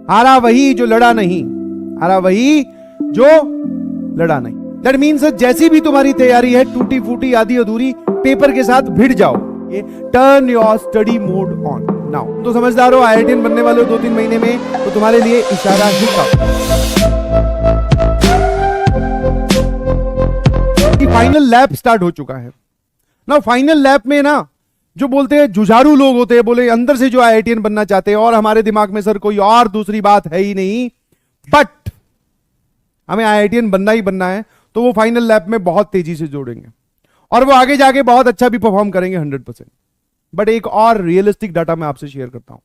हारा वही जो लड़ा नहीं, हारा वही जो लड़ा नहीं। दैट मीन्स जैसी भी तुम्हारी तैयारी है, टूटी फूटी आधी अधूरी, पेपर के साथ भिड़ जाओ। Turn your study mode on now. तो समझदार हो, IITian बनने वाले हो 2-3 महीने में, तो तुम्हारे लिए इशारा ही काफी। फाइनल लैप स्टार्ट हो चुका है ना। फाइनल लैप में ना जो बोलते हैं जुझारू लोग होते हैं, बोले अंदर से जो IITian बनना चाहते हैं, और हमारे दिमाग में सर कोई और दूसरी बात है ही नहीं, बट हमें IITian बनना ही बनना है, तो वो फाइनल लैप में बहुत तेजी से जोड़ेंगे और वो आगे जाके बहुत अच्छा भी परफॉर्म करेंगे 100%। बट एक और रियलिस्टिक डाटा मैं आपसे शेयर करता हूं,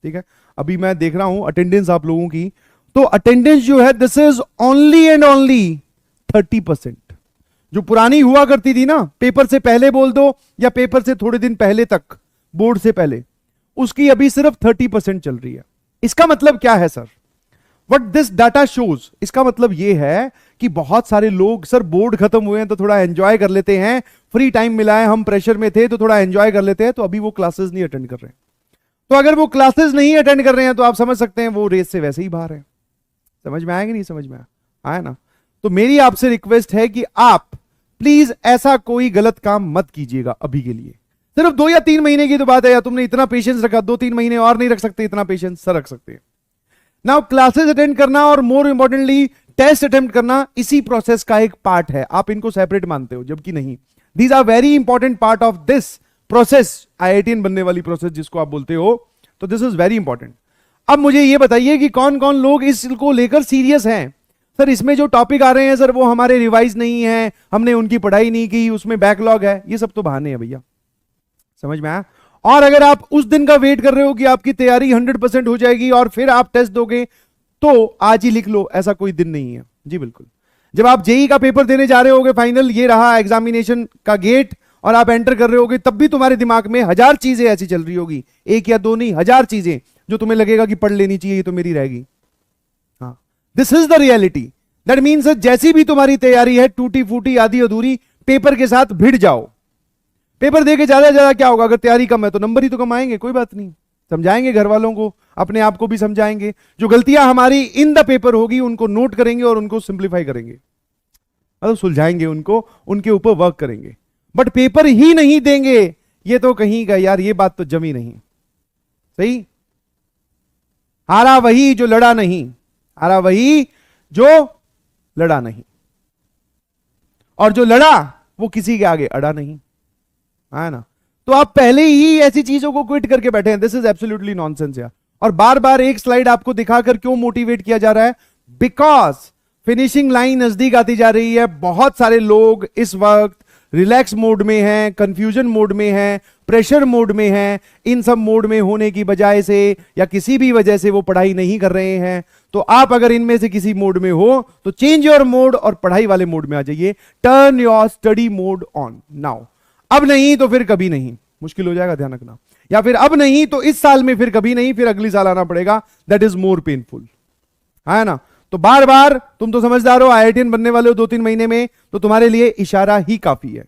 ठीक है। अभी मैं देख रहा हूं अटेंडेंस आप लोगों की, तो अटेंडेंस जो है this is only and only 30%। जो पुरानी हुआ करती थी ना, पेपर से पहले बोल दो या पेपर से थोड़े दिन पहले तक, बोर्ड से पहले, उसकी अभी सिर्फ 30% चल रही है। इसका मतलब क्या है sir? What this data shows, इसका मतलब यह है कि बहुत सारे लोग सर बोर्ड खत्म हुए हैं तो थोड़ा एंजॉय कर लेते हैं, फ्री टाइम मिला है, हम प्रेशर में थे तो थोड़ा एंजॉय कर लेते हैं, तो अभी वो क्लासेस नहीं अटेंड कर रहे हैं। तो अगर वो क्लासेस नहीं अटेंड कर रहे हैं तो आप समझ सकते हैं वो रेस से वैसे ही बाहर है। समझ में आएगा? नहीं समझ में आया ना? तो मेरी आपसे रिक्वेस्ट है कि आप प्लीज ऐसा कोई गलत काम मत कीजिएगा अभी के लिए। सिर्फ 2 या 3 महीने की तो बात है, या तुमने इतना पेशेंस रखा, 2-3 महीने और नहीं रख सकते इतना पेशेंस? सर रख सकते हैं। नाउ क्लासेस अटेंड करना और मोर इंपॉर्टेंटली टेस्ट अटेम्प्ट करना इसी प्रोसेस का एक पार्ट है। आप इनको सेपरेट मानते हो, जबकि नहीं। These are very important part of this process, IITian बनने वाली प्रोसेस जिसको आप बोलते हो, तो दिस इज वेरी इंपॉर्टेंट। अब मुझे यह बताइए कि कौन कौन लोग इसको लेकर सीरियस हैं। सर इसमें जो टॉपिक आ रहे हैं सर वो हमारे रिवाइज नहीं है, हमने उनकी पढ़ाई नहीं की, उसमें बैकलॉग है, ये सब तो बहाने हैं भैया। समझ में आया? और अगर आप उस दिन का वेट कर रहे हो कि आपकी तैयारी 100% हो जाएगी और फिर आप टेस्ट दोगे, तो आज ही लिख लो, ऐसा कोई दिन नहीं है जी। बिल्कुल, जब आप जेई का पेपर देने जा रहे होगे फाइनल, ये रहा एग्जामिनेशन का गेट, और आप एंटर कर रहे होगे, तब भी तुम्हारे दिमाग में 1000 चीजें ऐसी चल रही होगी, 1 या 2 नहीं, 1000 चीजें जो तुम्हें लगेगा कि पढ़ लेनी चाहिए, ये तो मेरी रहेगी। हाँ, this is the reality. That means जैसी भी तुम्हारी तैयारी है, टूटी फूटी आधी अधूरी, पेपर के साथ भिड़ जाओ। पेपर देके ज्यादा ज्यादा क्या होगा? अगर तैयारी कम है तो नंबर ही तो कम आएंगे, कोई बात नहीं, समझाएंगे घर वालों को, अपने आप को भी समझाएंगे। जो गलतियां हमारी इन द पेपर होगी उनको नोट करेंगे और उनको सिंप्लीफाई करेंगे, मतलब सुलझाएंगे उनको, उनके ऊपर वर्क करेंगे। बट पेपर ही नहीं देंगे, ये तो कहीं का यार, ये बात तो जमी नहीं। सही? हारा वही जो लड़ा नहीं, हारा वही जो लड़ा नहीं, और जो लड़ा वो किसी के आगे अड़ा नहीं, है ना? तो आप पहले ही ऐसी चीजों को क्विट करके बैठे हैं। दिस इज एब्सोल्युटली नॉनसेंस यार। और बार बार एक स्लाइड आपको दिखाकर क्यों मोटिवेट किया जा रहा है? बिकॉज फिनिशिंग लाइन नजदीक आती जा रही है। बहुत सारे लोग इस वक्त रिलैक्स मोड में हैं, कंफ्यूजन मोड में हैं, प्रेशर मोड में हैं। इन सब मोड में होने की बजाय से या किसी भी वजह से वो पढ़ाई नहीं कर रहे हैं। तो आप अगर इनमें से किसी मोड में हो तो चेंज योर मोड और पढ़ाई वाले मोड में आ जाइए। Turn your study mode on now. अब नहीं तो फिर कभी नहीं, मुश्किल हो जाएगा, ध्यान रखना। या फिर अब नहीं तो इस साल में फिर कभी नहीं, फिर अगली साल आना पड़ेगा। दैट इज मोर पेनफुल, है ना? तो बार बार, तुम तो समझदार हो, IITian बनने वाले हो 2-3 महीने में, तो तुम्हारे लिए इशारा ही काफी है।